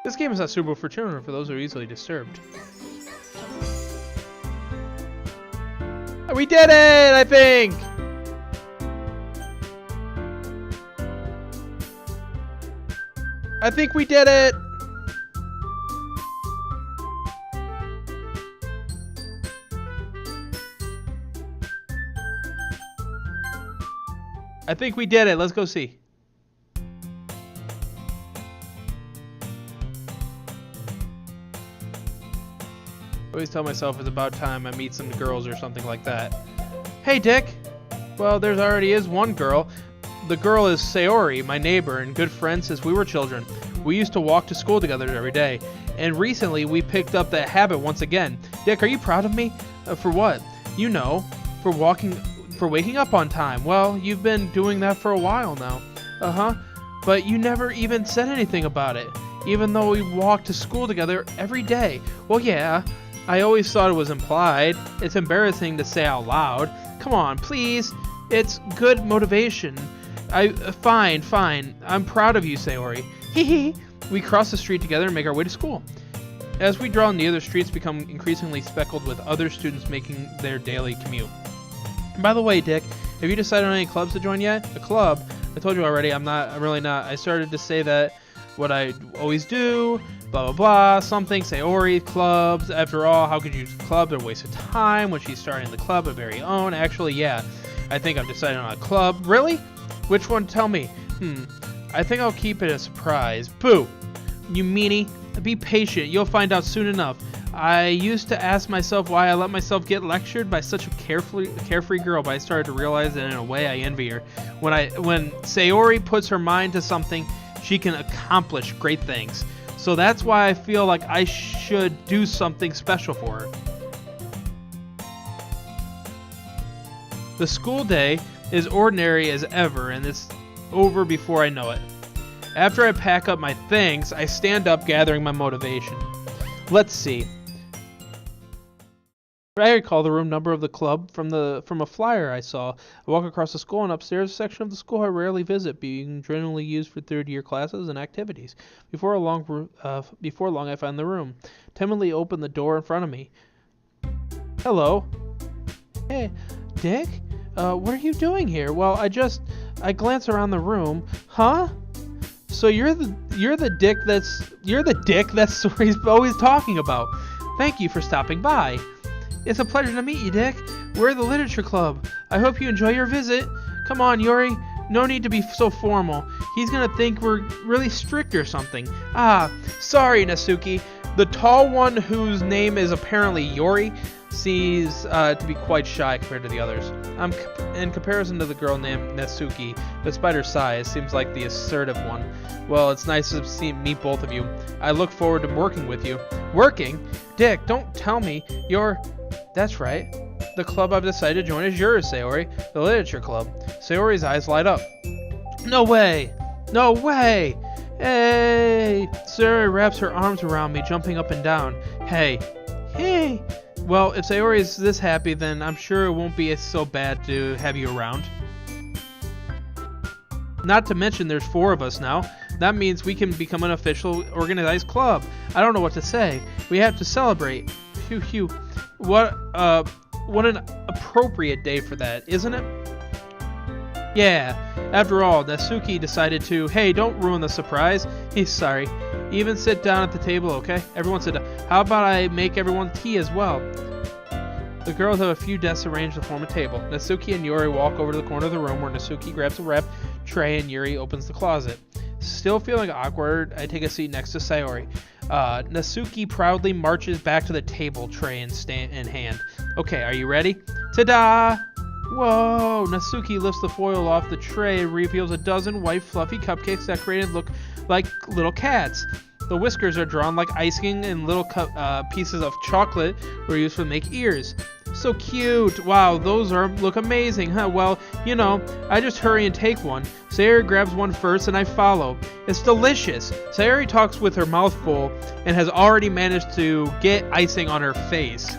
This game is not suitable for children for those who are easily disturbed. We did it, I think! I think we did it! I think we did it. Let's go see. I always tell myself it's about time I meet some girls or something like that. Hey, Dick! Well, there already is one girl. The girl is Sayori, my neighbor and good friend since we were children. We used to walk to school together every day. And recently, we picked up that habit once again. Dick, are you proud of me? For what? You know, for waking up on time. Well, you've been doing that for a while now. Uh-huh. But you never even said anything about it, even though we walked to school together every day. Well, yeah, I always thought it was implied. It's embarrassing to say out loud. Come on, please. It's good motivation. Fine. I'm proud of you, Sayori. Hee. We cross the street together and make our way to school. As we draw near, the streets become increasingly speckled with other students making their daily commute. And by the way, Dick, have you decided on any clubs to join yet? A club? I told you already, I'm really not. I started to say that what I always do, blah, blah, blah, something, Sayori, clubs. After all, how could you use clubs? They're a waste of time when she's starting the club of her very own. Actually, yeah, I think I've decided on a club. Really? Which one? Tell me. I think I'll keep it a surprise. Boo! You meanie. Be patient. You'll find out soon enough. I used to ask myself why I let myself get lectured by such a carefree girl, but I started to realize that in a way I envy her. When Sayori puts her mind to something, she can accomplish great things. So that's why I feel like I should do something special for her. The school day is ordinary as ever, and it's over before I know it. After I pack up my things, I stand up, gathering my motivation. Let's see. I recall the room number of the club from a flyer I saw. I walk across the school and upstairs a section of the school I rarely visit, being generally used for third-year classes and activities. Before long, I find the room. Timidly open the door in front of me. Hello. Hey, Dick? What are you doing here? Well, I glance around the room. Huh? So you're the dick that's Sayori's always talking about. Thank you for stopping by. It's a pleasure to meet you, Dick. We're the literature club. I hope you enjoy your visit. Come on, Yuri. No need to be so formal. He's gonna think we're really strict or something. Ah, sorry, Natsuki. The tall one whose name is apparently Yuri seems to be quite shy compared to the others. In comparison to the girl named Natsuki, despite her size, seems like the assertive one. Well, it's nice to meet both of you. I look forward to working with you. Working? Dick, don't tell me you're... That's right. The club I've decided to join is yours, Sayori. The literature club. Sayori's eyes light up. No way! No way! Hey! Sayori wraps her arms around me, jumping up and down. Hey. Hey! Well, if Sayori is this happy, then I'm sure it won't be so bad to have you around. Not to mention there's 4 of us now. That means we can become an official organized club. I don't know what to say. We have to celebrate. Phew. What an appropriate day for that, isn't it? Yeah. After all, Natsuki decided to, hey, don't ruin the surprise. He's sorry. Even sit down at the table, okay? Everyone sit down. How about I make everyone tea as well? The girls have a few desks arranged to form a table. Natsuki and Yuri walk over to the corner of the room where Natsuki grabs a wrap tray and Yuri opens the closet. Still feeling awkward, I take a seat next to Sayori. Natsuki proudly marches back to the table, tray in hand. Okay, are you ready? Ta-da! Whoa! Natsuki lifts the foil off the tray and reveals a dozen white fluffy cupcakes decorated look like little cats. The whiskers are drawn like icing and little pieces of chocolate were used to make ears. So cute! Wow, those look amazing, huh? Well, you know, I just hurry and take one. Sayori grabs one first and I follow. It's delicious. Sayori talks with her mouth full and has already managed to get icing on her face.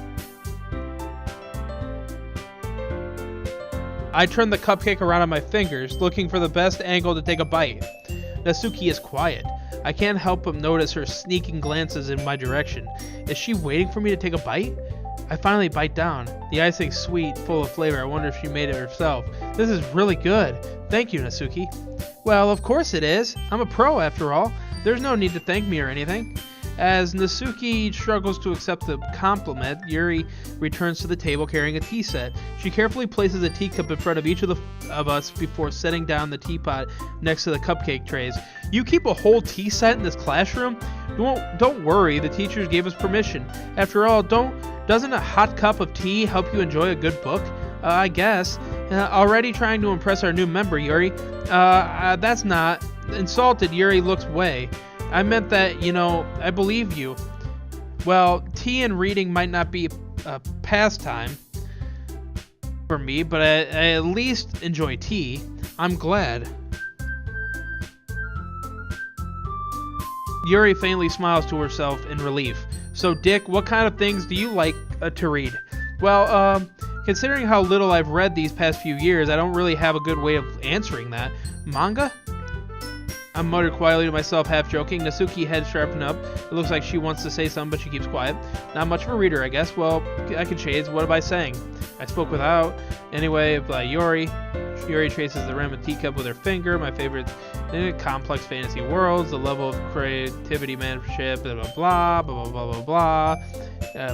I turn the cupcake around on my fingers, looking for the best angle to take a bite. Natsuki is quiet. I can't help but notice her sneaking glances in my direction. Is she waiting for me to take a bite? I finally bite down. The icing's sweet, full of flavor. I wonder if she made it herself. This is really good. Thank you, Natsuki. Well, of course it is. I'm a pro after all. There's no need to thank me or anything. As Natsuki struggles to accept the compliment, Yuri returns to the table carrying a tea set. She carefully places a teacup in front of each of us before setting down the teapot next to the cupcake trays. You keep a whole tea set in this classroom? Don't worry, the teachers gave us permission. After all, doesn't a hot cup of tea help you enjoy a good book? I guess. Already trying to impress our new member, Yuri. That's not. Insulted, Yuri looks away. I meant that, I believe you. Well, tea and reading might not be a pastime for me, but I at least enjoy tea. I'm glad. Yuri faintly smiles to herself in relief. So, Dick, what kind of things do you like to read? Well, considering how little I've read these past few years, I don't really have a good way of answering that. Manga? I muttered quietly to myself, half joking. Natsuki head sharpened up. It looks like she wants to say something, but she keeps quiet. Not much of a reader, I guess. Well, I can shades. What am I saying? I spoke without. Anyway, Yuri. Yuri traces the rim of teacup with her finger. My favorite complex fantasy worlds. The level of creativity, manship, blah, blah, blah, blah, blah, blah, blah.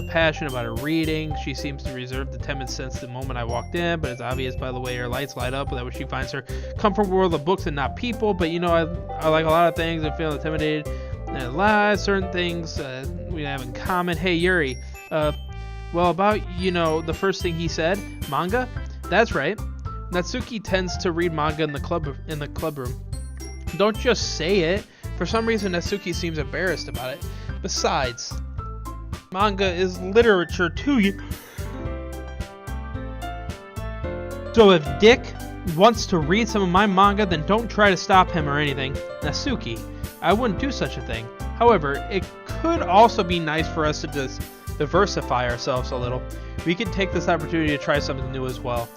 Passion about her reading. She seems to reserve the timid sense the moment I walked in, but it's obvious by the way her lights light up that she finds her comfort world of books and not people. But I like a lot of things. I feel intimidated and lies. Certain things we have in common. Hey Yuri, well about the first thing he said, manga. That's right. Natsuki tends to read manga in the club room. Don't just say it. For some reason, Natsuki seems embarrassed about it. Besides, manga is literature too. So if Dick wants to read some of my manga, then don't try to stop him or anything. Natsuki, I wouldn't do such a thing. However, it could also be nice for us to just diversify ourselves a little. We could take this opportunity to try something new as well.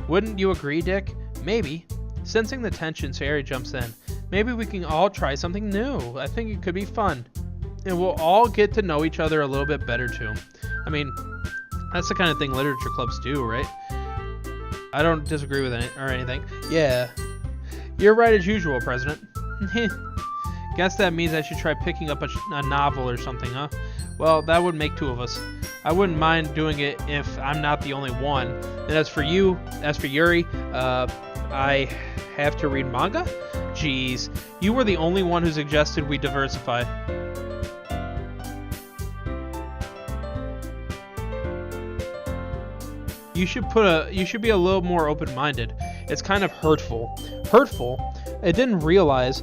Wouldn't you agree, Dick? Maybe. Sensing the tension, Sayori jumps in. Maybe we can all try something new. I think it could be fun. And we'll all get to know each other a little bit better, too. I mean, that's the kind of thing literature clubs do, right? I don't disagree with it or anything. Yeah. You're right as usual, President. Guess that means I should try picking up a novel or something, huh? Well, that would make two of us. I wouldn't mind doing it if I'm not the only one. And as for Yuri, I have to read manga? Jeez, you were the only one who suggested we diversify. You should be a little more open-minded. It's kind of hurtful. Hurtful? I didn't realize.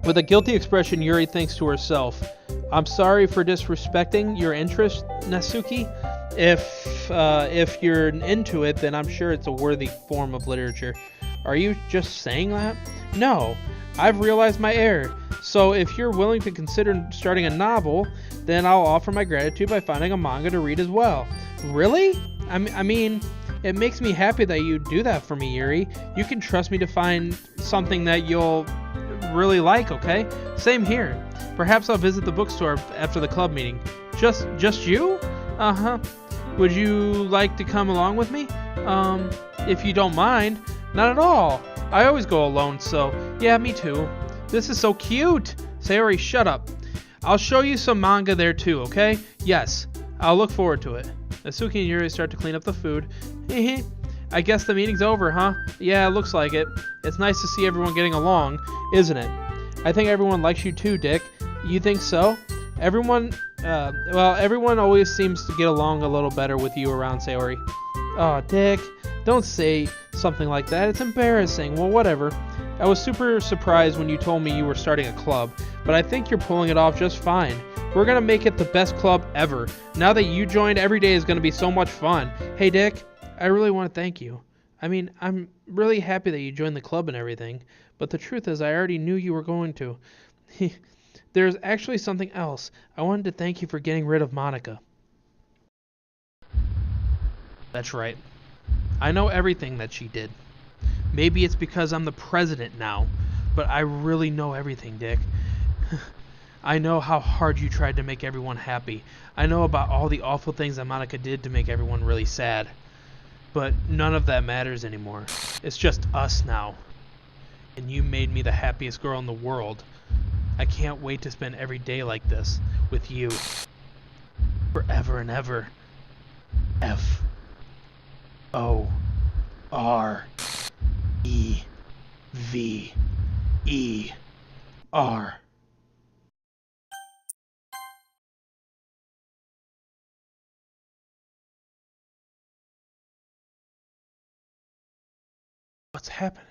With a guilty expression, Yuri thinks to herself, I'm sorry for disrespecting your interest, Natsuki. If you're into it, then I'm sure it's a worthy form of literature. Are you just saying that? No, I've realized my error. So if you're willing to consider starting a novel, then I'll offer my gratitude by finding a manga to read as well. Really? I mean, it makes me happy that you do that for me, Yuri. You can trust me to find something that you'll really like, okay? Same here. Perhaps I'll visit the bookstore after the club meeting. Just you? Uh-huh. Would you like to come along with me? If you don't mind. Not at all. I always go alone, so yeah, me too. This is so cute. Sayori, shut up. I'll show you some manga there too, okay? Yes, I'll look forward to it. Natsuki and Yuri start to clean up the food. Hehe. I guess the meeting's over, huh? Yeah, it looks like it. It's nice to see everyone getting along, isn't it? I think everyone likes you too, Dick. You think so? Everyone always seems to get along a little better with you around, Sayori. Aw, Dick, don't say something like that. It's embarrassing. Well, whatever. I was super surprised when you told me you were starting a club, but I think you're pulling it off just fine. We're gonna make it the best club ever. Now that you joined, every day is gonna be so much fun. Hey, Dick, I really want to thank you. I mean, I'm really happy that you joined the club and everything, but the truth is I already knew you were going to. There's actually something else. I wanted to thank you for getting rid of Monica. That's right. I know everything that she did. Maybe it's because I'm the president now, but I really know everything, Dick. I know how hard you tried to make everyone happy. I know about all the awful things that Monica did to make everyone really sad. But none of that matters anymore. It's just us now. And you made me the happiest girl in the world. I can't wait to spend every day like this with you. Forever and ever. Forever. What's happening?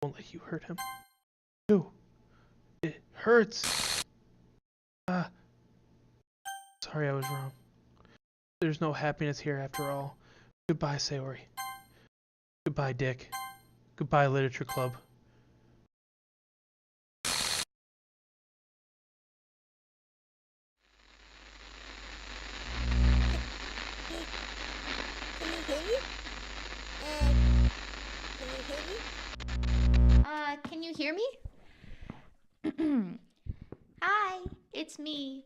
Won't let you hurt him. No. It hurts. Sorry I was wrong. There's no happiness here after all. Goodbye, Sayori. Goodbye, Dick. Goodbye, Literature Club. Can you hear me? Hi, it's me.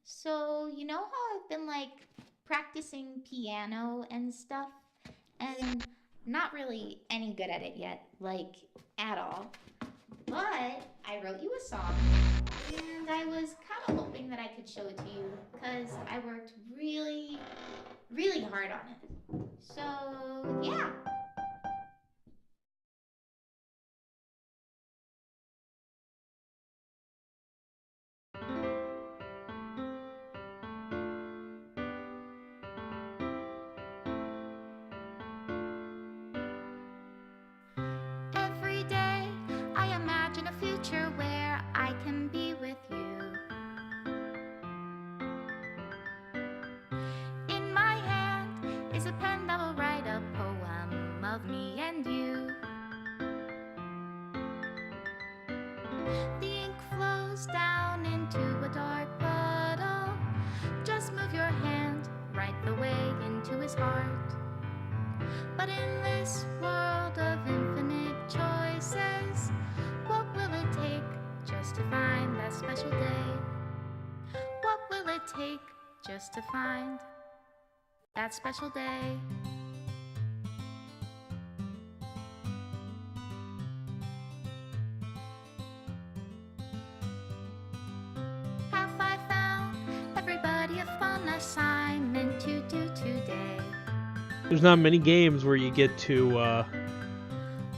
So you know how I've been like practicing piano and stuff, and not really any good at it yet, like at all. But I wrote you a song, and I was kind of hoping that I could show it to you, because I worked really, really hard on it. So, yeah. Every day I imagine a future where I can be with you. In my hand is a pen that will write a poem of me and you. The ink flows down into a dark puddle. Just move your hand right the way into his heart. But in this world of infinite choices, what will it take just to find that special day? What will it take just to find that special day? Have I found everybody a fun assignment to do today? There's not many games where you get to,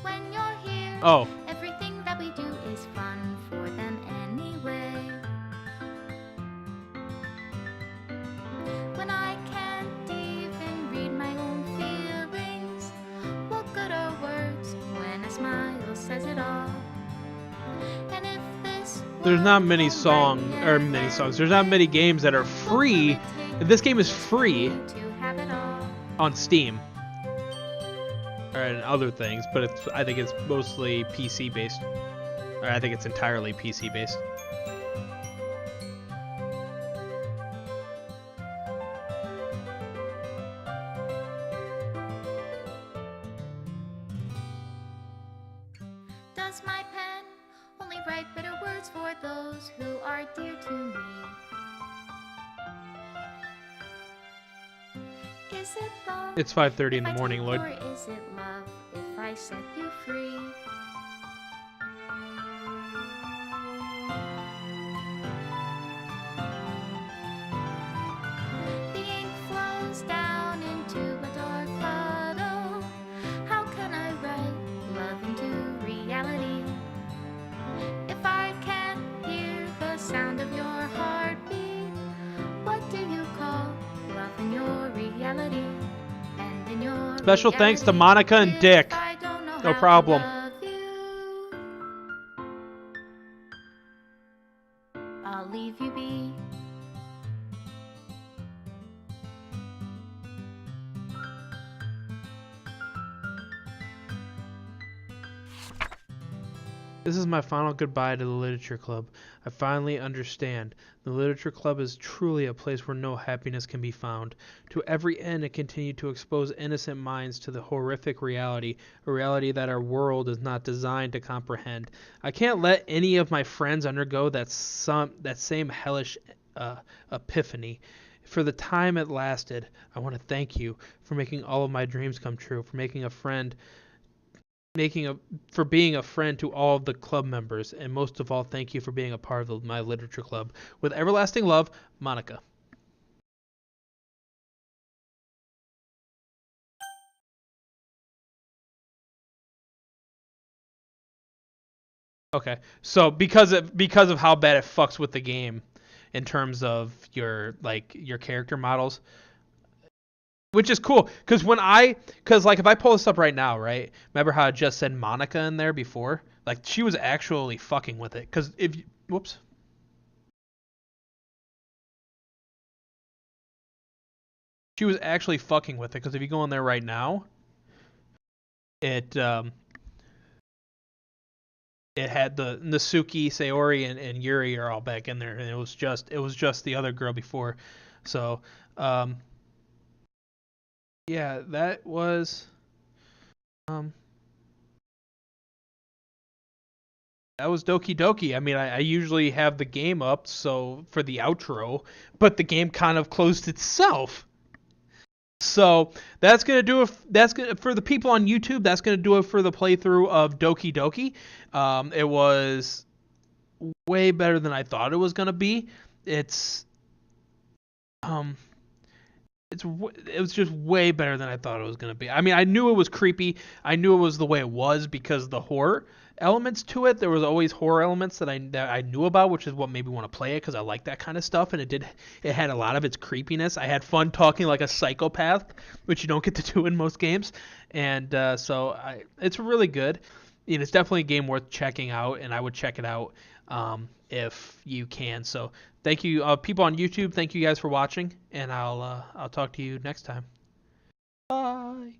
When you're here, Oh. everything that we do is fun for them anyway. When I can't even read my own feelings, what good are words when a smile says it all? And if this There's not many songs, there's not many games that are free. This game is free to have it all. on Steam. And other things, but I think it's mostly PC based. Or I think it's entirely PC based. Does my pen only write bitter words for those who are dear to me? Is it love? It's 5:30 in if the I morning, take, Lloyd. Or is it love if I set you free? The ink flows down into a dark puddle. How can I write love into reality? If I can't hear the sound of your heartbeat, what do you call love in your reality? And in your Special thanks to reality, Monica and if Dick. I don't know No how to problem. love you, I'll leave you be. This is my final goodbye to the Literature Club. I finally understand. The literature club is truly a place where no happiness can be found. To every end, it continued to expose innocent minds to the horrific reality, a reality that our world is not designed to comprehend. I can't let any of my friends undergo that same hellish epiphany. For the time it lasted, I want to thank you for making all of my dreams come true, for for being a friend to all of the club members, and most of all, thank you for being a part of my literature club. With everlasting love, Monica. Okay, so because of how bad it fucks with the game, in terms of your character models, which is cool, because like if I pull this up right now, right? Remember how I just said Monica in there before? Like she was actually fucking with it, because whoops. She was actually fucking with it, because if you go in there right now, it it had the Nasuki, Sayori, and Yuri are all back in there, and it was just the other girl before. So yeah, um that was Doki Doki. I mean, I usually have the game up so for the outro, but the game kind of closed itself. So that's gonna do it. That's gonna for the people on YouTube. That's gonna do it for the playthrough of Doki Doki. It was way better than I thought it was gonna be. It's um, it was just way better than I thought it was gonna be. I mean, I knew it was creepy. I knew it was the way it was because the horror elements to it. There was always horror elements that I knew about, which is what made me want to play it because I like that kind of stuff. And it had a lot of its creepiness. I had fun talking like a psychopath, which you don't get to do in most games. And it's really good. It's definitely a game worth checking out, and I would check it out if you can. So thank you, people on YouTube. Thank you guys for watching, and I'll talk to you next time. Bye.